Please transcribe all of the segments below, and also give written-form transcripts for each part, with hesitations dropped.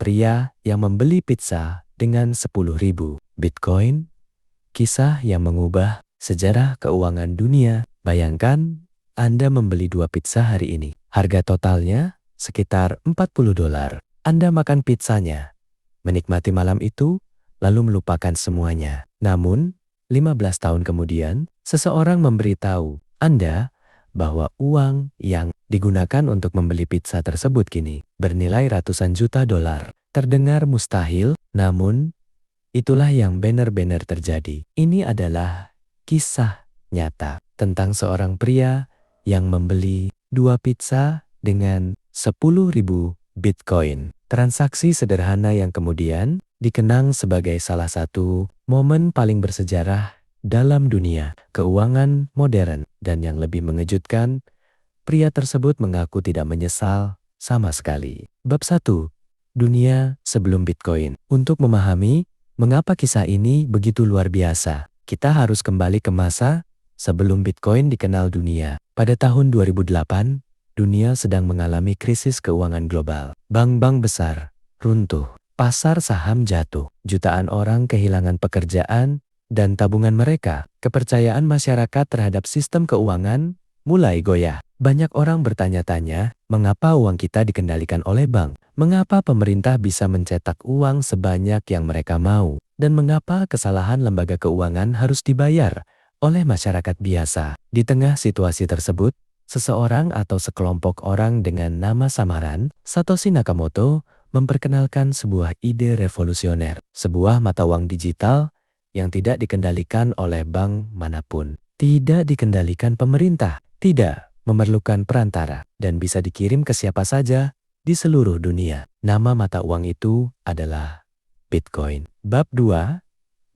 pria yang membeli pizza dengan 10.000 Bitcoin, kisah yang mengubah sejarah keuangan dunia. Bayangkan Anda membeli 2 pizza hari ini. Harga totalnya sekitar $40. Anda makan pizzanya, menikmati malam itu, lalu melupakan semuanya. Namun, 15 tahun kemudian, seseorang memberitahu Anda bahwa uang yang digunakan untuk membeli pizza tersebut kini bernilai ratusan juta dolar. Terdengar mustahil, namun itulah yang benar-benar terjadi. Ini adalah kisah nyata tentang seorang pria yang membeli 2 pizza dengan 10.000 Bitcoin. Transaksi sederhana yang kemudian dikenang sebagai salah satu momen paling bersejarah dalam dunia keuangan modern. Dan yang lebih mengejutkan, pria tersebut mengaku tidak menyesal sama sekali. Bab 1. Dunia sebelum Bitcoin. Untuk memahami mengapa kisah ini begitu luar biasa, kita harus kembali ke masa sebelum Bitcoin dikenal dunia. Pada tahun 2008, dunia sedang mengalami krisis keuangan global. Bank-bank besar runtuh, pasar saham jatuh, jutaan orang kehilangan pekerjaan dan tabungan mereka. Kepercayaan masyarakat terhadap sistem keuangan mulai goyah. Banyak orang bertanya-tanya, mengapa uang kita dikendalikan oleh bank? Mengapa pemerintah bisa mencetak uang sebanyak yang mereka mau? Dan mengapa kesalahan lembaga keuangan harus dibayar oleh masyarakat biasa? Di tengah situasi tersebut, seseorang atau sekelompok orang dengan nama samaran, Satoshi Nakamoto, memperkenalkan sebuah ide revolusioner, sebuah mata uang digital yang tidak dikendalikan oleh bank manapun, tidak dikendalikan pemerintah, tidak memerlukan perantara, dan bisa dikirim ke siapa saja di seluruh dunia. Nama mata uang itu adalah Bitcoin. Bab 2.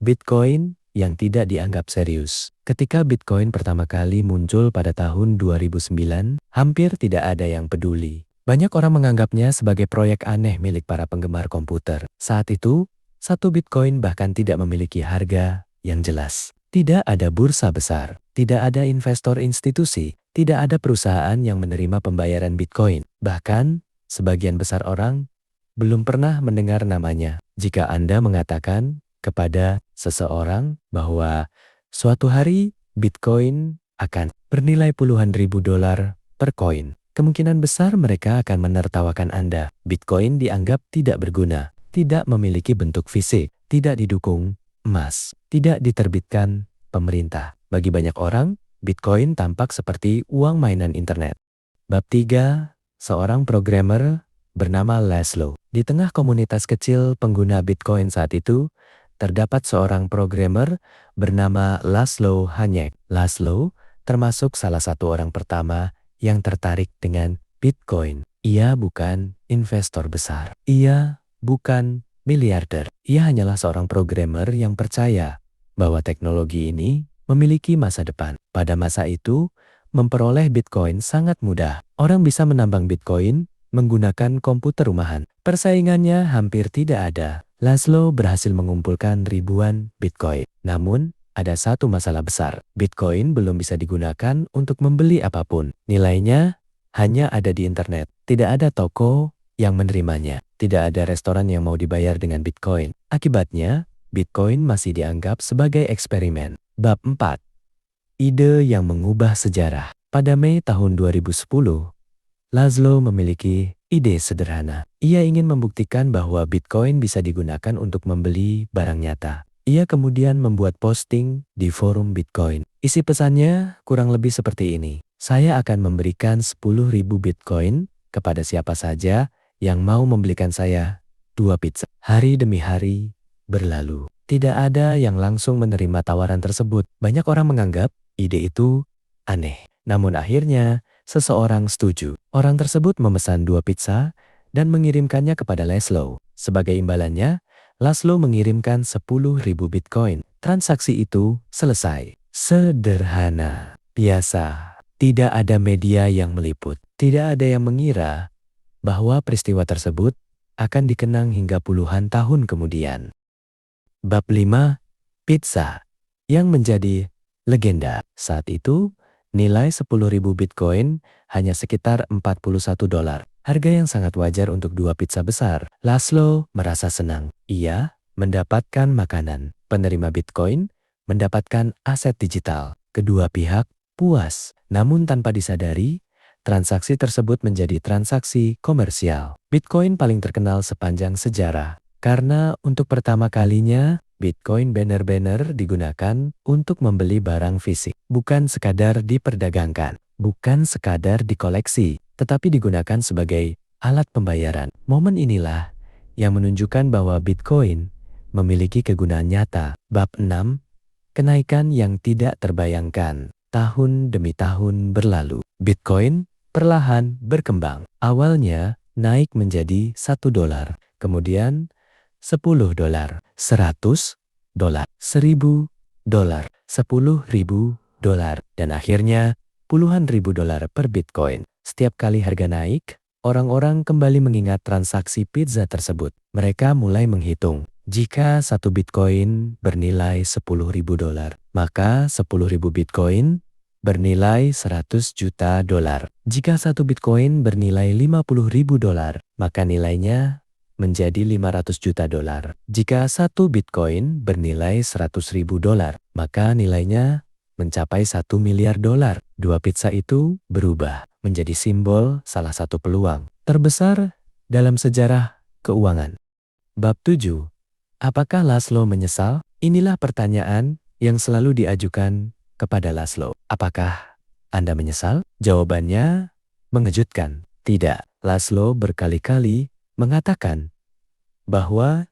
Bitcoin yang tidak dianggap serius. Ketika Bitcoin pertama kali muncul pada tahun 2009, hampir tidak ada yang peduli. Banyak orang menganggapnya sebagai proyek aneh milik para penggemar komputer. Saat itu, 1 Bitcoin bahkan tidak memiliki harga yang jelas. Tidak ada bursa besar, tidak ada investor institusi, tidak ada perusahaan yang menerima pembayaran Bitcoin. Bahkan, sebagian besar orang belum pernah mendengar namanya. Jika Anda mengatakan kepada seseorang bahwa suatu hari Bitcoin akan bernilai puluhan ribu dolar per koin, kemungkinan besar mereka akan menertawakan Anda. Bitcoin dianggap tidak berguna, tidak memiliki bentuk fisik, tidak didukung emas, tidak diterbitkan pemerintah. Bagi banyak orang, Bitcoin tampak seperti uang mainan internet. Bab 3. Seorang programmer bernama Laszlo. Di tengah komunitas kecil pengguna Bitcoin saat itu, terdapat seorang programmer bernama Laszlo Hanyek. Laszlo termasuk salah satu orang pertama yang tertarik dengan Bitcoin. Ia bukan investor besar. Ia bukan miliarder. Ia hanyalah seorang programmer yang percaya bahwa teknologi ini memiliki masa depan. Pada masa itu, memperoleh Bitcoin sangat mudah. Orang bisa menambang Bitcoin menggunakan komputer rumahan. Persaingannya hampir tidak ada. Laszlo berhasil mengumpulkan ribuan Bitcoin. Namun, ada satu masalah besar. Bitcoin belum bisa digunakan untuk membeli apapun. Nilainya hanya ada di internet. Tidak ada toko yang menerimanya. Tidak ada restoran yang mau dibayar dengan Bitcoin. Akibatnya, Bitcoin masih dianggap sebagai eksperimen. Bab 4. Ide yang mengubah sejarah. Pada Mei tahun 2010, Laszlo memiliki ide sederhana. Ia ingin membuktikan bahwa Bitcoin bisa digunakan untuk membeli barang nyata. Ia kemudian membuat posting di forum Bitcoin. Isi pesannya kurang lebih seperti ini. Saya akan memberikan 10.000 Bitcoin kepada siapa saja yang mau membelikan saya 2 pizza. Hari demi hari berlalu. Tidak ada yang langsung menerima tawaran tersebut. Banyak orang menganggap ide itu aneh. Namun akhirnya seseorang setuju. Orang tersebut memesan 2 pizza dan mengirimkannya kepada Laszlo. Sebagai imbalannya, Laszlo mengirimkan 10.000 Bitcoin. Transaksi itu selesai. Sederhana, biasa. Tidak ada media yang meliput. Tidak ada yang mengira bahwa peristiwa tersebut akan dikenang hingga puluhan tahun kemudian. Bab 5. Pizza yang menjadi legenda. Saat itu, nilai 10.000 Bitcoin hanya sekitar $41. Harga yang sangat wajar untuk 2 pizza besar. Laszlo merasa senang. Ia mendapatkan makanan. Penerima Bitcoin mendapatkan aset digital. Kedua pihak puas. Namun tanpa disadari, transaksi tersebut menjadi transaksi komersial. Bitcoin paling terkenal sepanjang sejarah. Karena untuk pertama kalinya, Bitcoin benar-benar digunakan untuk membeli barang fisik. Bukan sekadar diperdagangkan. Bukan sekadar dikoleksi, tetapi digunakan sebagai alat pembayaran. Momen inilah yang menunjukkan bahwa Bitcoin memiliki kegunaan nyata. Bab 6. Kenaikan yang tidak terbayangkan. Tahun demi tahun berlalu. Bitcoin perlahan berkembang. Awalnya naik menjadi $1, kemudian $10, $100, $1.000, $10.000, dan akhirnya puluhan ribu dolar per Bitcoin. Setiap kali harga naik, orang-orang kembali mengingat transaksi pizza tersebut. Mereka mulai menghitung. Jika satu Bitcoin bernilai $10.000, maka 10.000 Bitcoin bernilai $100 juta. Jika satu Bitcoin bernilai $50.000, maka nilainya menjadi $500 juta. Jika satu Bitcoin bernilai $100.000, maka nilainya mencapai $1 miliar. Dua pizza itu berubah menjadi simbol salah satu peluang terbesar dalam sejarah keuangan. Bab 7. Apakah Laszlo menyesal? Inilah pertanyaan yang selalu diajukan kepada Laszlo. Apakah Anda menyesal? Jawabannya mengejutkan. Tidak. Laszlo berkali-kali mengatakan bahwa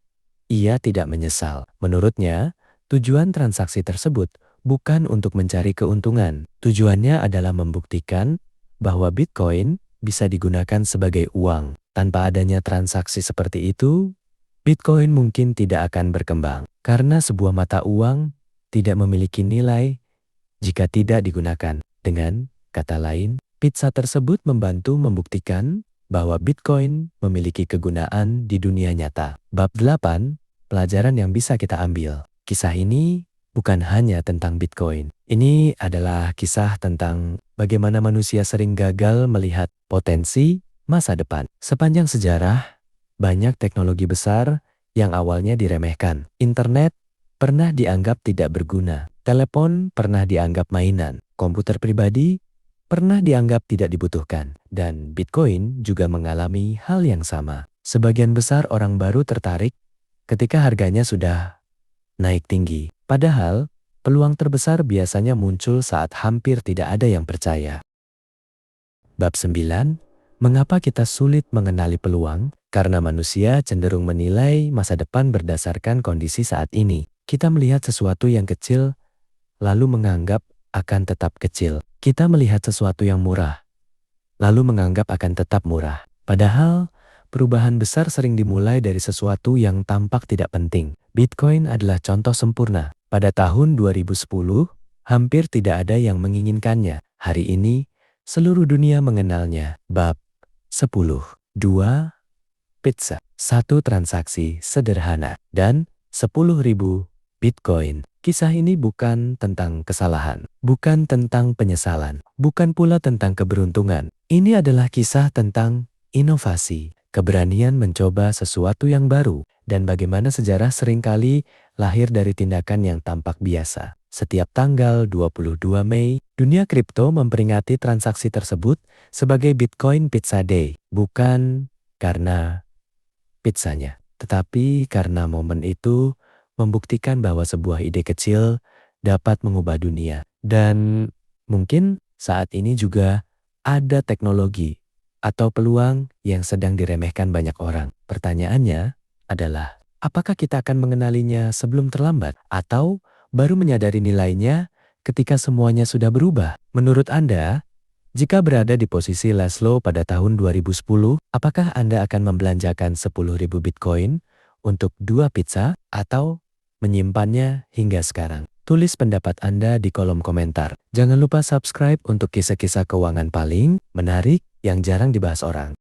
ia tidak menyesal. Menurutnya, tujuan transaksi tersebut bukan untuk mencari keuntungan. Tujuannya adalah membuktikan bahwa Bitcoin bisa digunakan sebagai uang. Tanpa adanya transaksi seperti itu, Bitcoin mungkin tidak akan berkembang. Karena sebuah mata uang tidak memiliki nilai jika tidak digunakan. Dengan kata lain, pizza tersebut membantu membuktikan bahwa Bitcoin memiliki kegunaan di dunia nyata. Bab 8. Pelajaran yang bisa kita ambil. Kisah ini bukan hanya tentang Bitcoin. Ini adalah kisah tentang bagaimana manusia sering gagal melihat potensi masa depan. Sepanjang sejarah, banyak teknologi besar yang awalnya diremehkan. Internet pernah dianggap tidak berguna. Telepon pernah dianggap mainan. Komputer pribadi pernah dianggap tidak dibutuhkan. Dan Bitcoin juga mengalami hal yang sama. Sebagian besar orang baru tertarik ketika harganya sudah naik tinggi. Padahal, peluang terbesar biasanya muncul saat hampir tidak ada yang percaya. Bab 9. Mengapa kita sulit mengenali peluang? Karena manusia cenderung menilai masa depan berdasarkan kondisi saat ini. Kita melihat sesuatu yang kecil, lalu menganggap akan tetap kecil. Kita melihat sesuatu yang murah, lalu menganggap akan tetap murah. Padahal, perubahan besar sering dimulai dari sesuatu yang tampak tidak penting. Bitcoin adalah contoh sempurna. Pada tahun 2010, hampir tidak ada yang menginginkannya. Hari ini, seluruh dunia mengenalnya. Bab 10. 2. Pizza. Satu transaksi sederhana. Dan 10.000 Bitcoin. Kisah ini bukan tentang kesalahan, bukan tentang penyesalan, bukan pula tentang keberuntungan. Ini adalah kisah tentang inovasi, keberanian mencoba sesuatu yang baru, dan bagaimana sejarah seringkali lahir dari tindakan yang tampak biasa. Setiap tanggal 22 Mei, dunia kripto memperingati transaksi tersebut sebagai Bitcoin Pizza Day. Bukan karena pizzanya, tetapi karena momen itu membuktikan bahwa sebuah ide kecil dapat mengubah dunia. Dan mungkin saat ini juga ada teknologi atau peluang yang sedang diremehkan banyak orang. Pertanyaannya adalah, apakah kita akan mengenalinya sebelum terlambat? Atau baru menyadari nilainya ketika semuanya sudah berubah? Menurut Anda, jika berada di posisi Laszlo pada tahun 2010, apakah Anda akan membelanjakan 10.000 Bitcoin untuk 2 pizza atau menyimpannya hingga sekarang? Tulis pendapat Anda di kolom komentar. Jangan lupa subscribe untuk kisah-kisah keuangan paling menarik yang jarang dibahas orang.